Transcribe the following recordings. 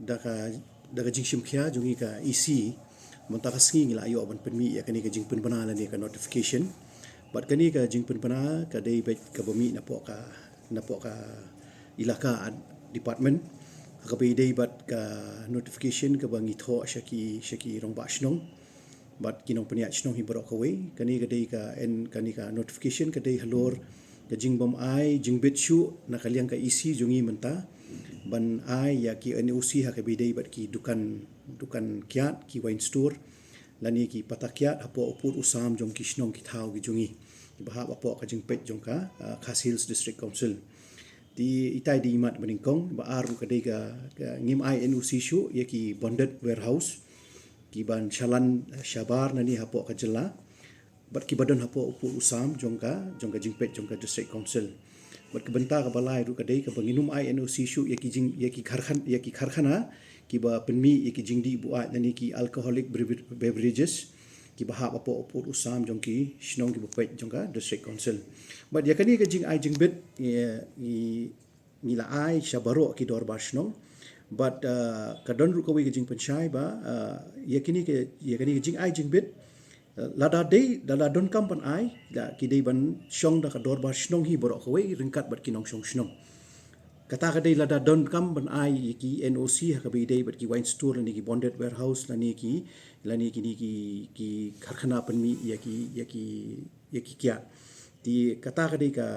da ka jing shimkhia jungi ka EC monta ka sngi ngila ayo ban penmi ya kani ka jing penbana la ni ka notification bat kani ka jing penbana ka dei bet ka bami na po ka ilaka department ka be dei bat ka notification ka bangi tho shaki rong ba shnong bat kinong penya shnong hi borok kawe kani ka dei ka kani ka notification ka dei halor ka jingbom ai jingbit Shuh na kaliang ka EC jungi menta ban ai ya ki NOC ha ka be dei bat ki dukan Kyiad ki wine store lani ki patakyat Hapoh upur usam jong ki shnong ki thau ki jungi bahap Hapoh ka Jingbit jong ka Khas Hills District Council di itai di imat meningkong ba aru ka dei ka ngim ai NOC Shuh ya ki bonded warehouse ki ban chalan shabar nani Hapoh ka jela bat ki badan Hapoh upur usam jong ka Jingbit jong ka District Council bat ke benta ka balai ru ka dei ka banginum ai NOC Shuh ya ki kharkhana ki ba penmi ki jingdi buat nani ki alcoholic beverages ki bahap Hapoh upur usam jong ki shnong ki bupet jong ka District Council but ya kani ka jing ai Jingbit ni la ai shabaro ki dor bar shnong but ka don ru ka wi ka jing penchai ba ya kani ka jing ai Jingbit lada don kam pan ai da ki dei ban shong da ka dor bar shnong hi borok ka wi ringkat bat kinong shnong kata ka dei lada don kam ban ai ki NOC ha ka be dei bat ki wine store ni ki bonded warehouse lani ki kharkhana panmi ya ki Kyiad di kata ka dei ka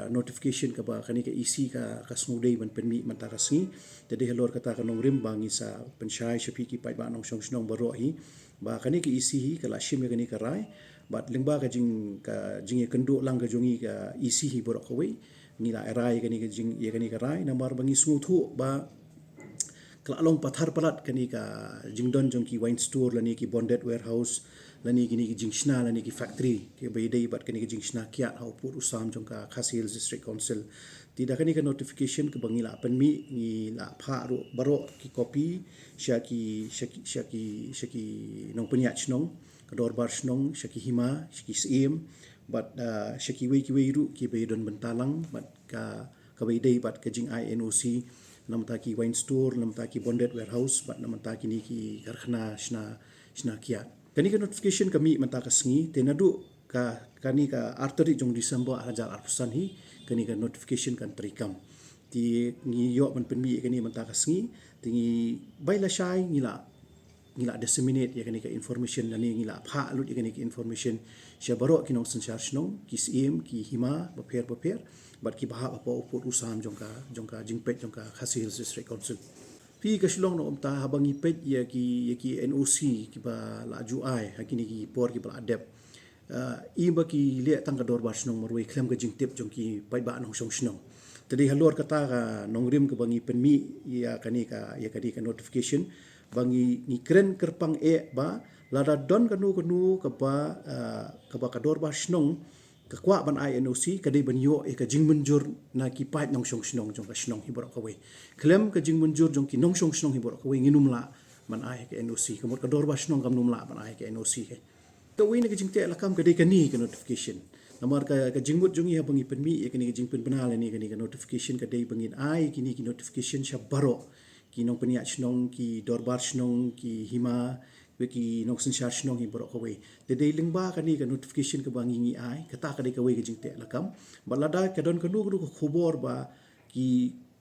notification ka ba kani ka EC ka smudei ban panmi man ta ka sngi de halor kata ka nong rim bangi sa penchai shapi ki pai ba nong shnong baro hi ba kani ka EC hi kala shim ya kani ka rai bat lingba ka jing kendu lang ka jungi ka EC hi borok ka wei nila erai kani ka rai namar bangi smuthu ba klalong pathar palat kani ka jingdon jong ki wine store lani ki bonded warehouse lani ki jingshna lani ki factory ki beidei bat kani ki jingshna Kyiad hau pur usam jong ka Khas Hills District Council tidak kani ka notification ke bangi la penmi ni la pha ro baro ki copy shaki nong penya chnong kador bar shnong shaki hima shaki sim but shaki wei ru ki be don bentalang but ka beidei bat ka jing ai NOC namta ki wine store namta ki bonded warehouse bat namta ki ni ki karkhana shna Kyiad kani ka notification kami mata ka sngi tenadu kani ka arteri jong December hajal arpusan hi kani ka notification kan terikam ti ngi yo man penmi kani mata ka sngi tingi baila shai ngila disseminate ya kani ka information nani ngila pha lut ya kani ka information shabaro kinong sanchar shnong ki sim ki hima baper bat ki bahap Hapoh upur usam jong ka Jingbit jong ka Khas Hills District Council pi ka shlong no umta habangi pet ya ki NOC ki ba la ju ai hakini ki por ki ba adep i ba ki le tang ka dor bar shnong marwei klem ka Jingtip jong ki pai ba nong shnong tadi halor kata ka nongrim ka bangi penmi ya kani ka notification bangi ni kren kerpang ba lada don kanu ka ba ka dor bar shnong ka kwa ban ai NOC ka dei ban yo ka jingmunjur na ki pai nong shnong jong ka shnong hi borok ka we klem ka jingmunjur jong ki nong shnong hi borok ka we nginum la man ai ka NOC ka mot ka dor bar shnong kam num la ban ai ka NOC ka we na ka jingte la kam ka dei ka ni ka notification namar ka jingmut jong hi bangi penmi ka ni ka jingpen banal ni ka notification ka dei bangin ai ki notification sha baro ki nong penya shnong ki dorbar shnong ki hima ki nong sanchar shnong hi borok ka we de dei lingba ka ni ka notification ka bangi ngi ai kata ka dei ka we ka jingte lakam balada ka don ka nu ka khobor ba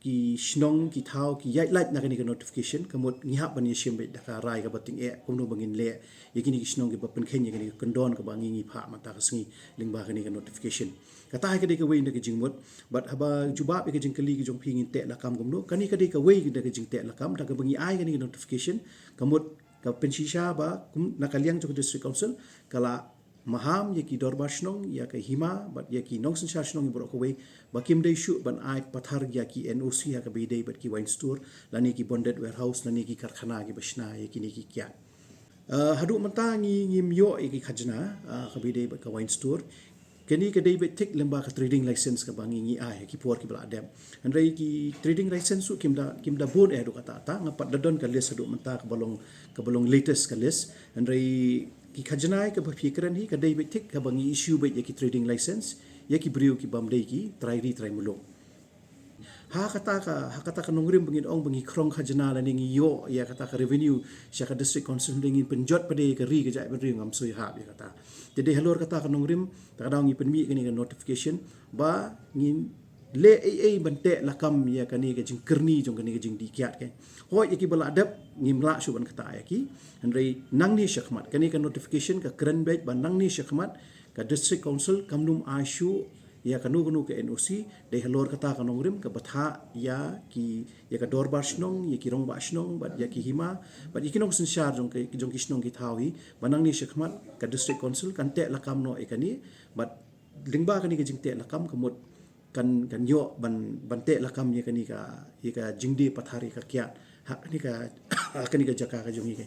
ki shnong ki thau ki yai light na ka ni ka notification ka mot ngi hap ban yeshim be da ka rai ka bating kumno bangin le yakini ki shnong ki bapen khen yakini kondon ka bangi ngi pha mata ka sngi lingba ka ni ka notification kata ka dei ka we na ka jingmot but haba jubab ka jingkali ki jong phingin te lakam gumno kani ka dei ka we ka jingte lakam da ka bangi ai ka ni ka notification ka mot ka pensisha ba nakaliang jong District Council kala maham ya ki dorbar shnong ya ka hima bat ya ki nong sanchar shnong borok ka we bakim dei Shuh ban ai pathar ya ki NOC ya ka be dei bat ki wine store lani ki bonded warehouse lani ki karkhana ki bashna ya ki ni ki Kyiad hadu manta ngi myo ki khajna ka be dei bat ka wine store kani ka dei bet tik lemba ka trading license ka bangi ngi ai ki por ki bla dem andrai ki trading license su kimda board do kata ta ngapat dadon ka list hadu manta ka balong latest ka list andrai ki khajnai ka bapikran hi ka dei bet tik ka bangi issue bet ya ki trading license ya ki briu ki bam dei ki trai mulong ha kata ka nongrim bangin ong bangi krong khajana la ning yo ya kata ka revenue sya ka district council dingin penjot pade ka ri ka jai beri ngam sui ha ya kata jadi halor kata ka nongrim ta kadang ngi penmi kini ka notification ba ngin le ai bante lakam ya kani ka jing kerni jong kani ka jing di Kyiad ke hoi yaki bala adap ngimla suban kata yaki andrei nang ni syakmat kani ka notification ka keren bait ban nang ni syakmat ka district council kamnum ashu ya kanu ke NOC dei halor kata ka nongrim ka batha ya ki ya ka dorbar snong ya ki rongba snong bat ya ki hima bat ikinong sensyar jong ki snong ki thawi banang ni syakmat ka district council kan te lakam no ekani bat lingba kani ka jing te lakam kamut kan yo ban te lakam ya kani ka jingdi pathari ka Kyiad ha kani ka jaka ka jongi ke